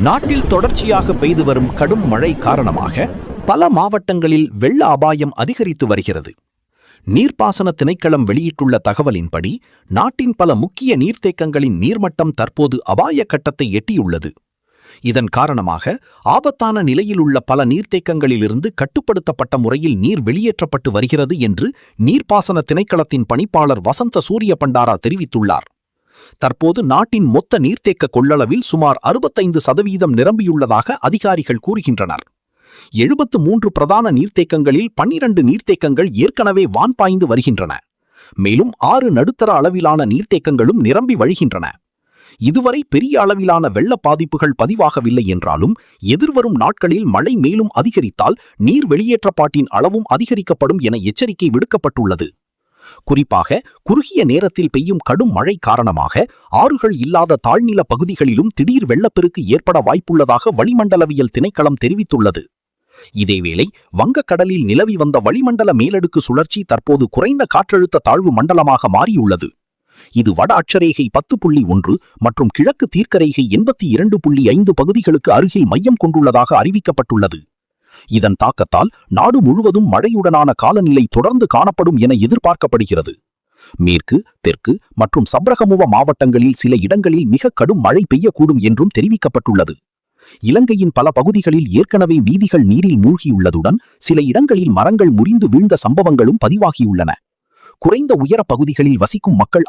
நாட்டில் தொடர்ச்சியாக பெய்து வரும் கடும் மழை காரணமாக பல மாவட்டங்களில் வெள்ள அபாயம் அதிகரித்து வருகிறது. நீர்ப்பாசன திணைக்களம் வெளியிட்டுள்ள தகவலின்படி நாட்டின் பல முக்கிய நீர்த்தேக்கங்களின் நீர்மட்டம் தற்போது அபாய கட்டத்தை எட்டியுள்ளது. இதன் காரணமாக ஆபத்தான நிலையில் உள்ள பல நீர்த்தேக்கங்களிலிருந்து கட்டுப்படுத்தப்பட்ட முறையில் நீர் வெளியேற்றப்பட்டு வருகிறது என்று நீர்ப்பாசன திணைக்களத்தின் பணிப்பாளர் வசந்த சூரிய பண்டாரா தெரிவித்துள்ளார். தற்போது நாட்டின் மொத்த நீர்த்தேக்க கொள்ளளவில் சுமார் 65% நிரம்பியுள்ளதாக அதிகாரிகள் கூறுகின்றனர். 73 பிரதான நீர்த்தேக்கங்களில் 12 நீர்த்தேக்கங்கள் ஏற்கனவே வான்பாய்ந்து வருகின்றன. மேலும் 6 நடுத்தர அளவிலான நீர்த்தேக்கங்களும் நிரம்பி வழிகின்றன. இதுவரை பெரிய அளவிலான வெள்ள பாதிப்புகள் பதிவாகவில்லை என்றாலும் எதிர்வரும் நாட்களில் மழை மேலும் அதிகரித்தால் நீர் வெளியேற்றப்பாட்டின் அளவும் அதிகரிக்கப்படும் என எச்சரிக்கை விடுக்கப்பட்டுள்ளது. குறிப்பாக குறுகிய நேரத்தில் பெய்யும் கடும் மழை காரணமாக ஆறுகள் இல்லாத தாழ்நில பகுதிகளிலும் திடீர் வெள்ளப்பெருக்கு ஏற்பட வாய்ப்புள்ளதாக வளிமண்டலவியல் திணைக்களம் தெரிவித்துள்ளது. இதேவேளை வங்கக்கடலில் நிலவி வந்த வளிமண்டல மேலடுக்கு சுழற்சி தற்போது குறைந்த காற்றழுத்த தாழ்வு மண்டலமாக மாறியுள்ளது. இது வட அட்சரேகை 10.1 மற்றும் கிழக்கு தீர்க்கரேகை 82.5 பகுதிகளுக்கு அருகில் மையம் கொண்டுள்ளதாக அறிவிக்கப்பட்டுள்ளது. இதன் தாக்கத்தால் நாடு முழுவதும் மழையுடனான காலநிலை தொடர்ந்து காணப்படும் என எதிர்பார்க்கப்படுகிறது. மேற்கு, தெற்கு மற்றும் சப்ரகமுவ மாவட்டங்களில் சில இடங்களில் மிக கடும் மழை பெய்யக்கூடும் என்றும் தெரிவிக்கப்பட்டுள்ளது. இலங்கையின் பல பகுதிகளில் ஏற்கனவே வீதிகள் நீரில் மூழ்கியுள்ளதுடன் சில இடங்களில் மரங்கள் முறிந்து வீழ்ந்த சம்பவங்களும் பதிவாகியுள்ளன. குறைந்த உயர பகுதிகளில் வசிக்கும் மக்கள்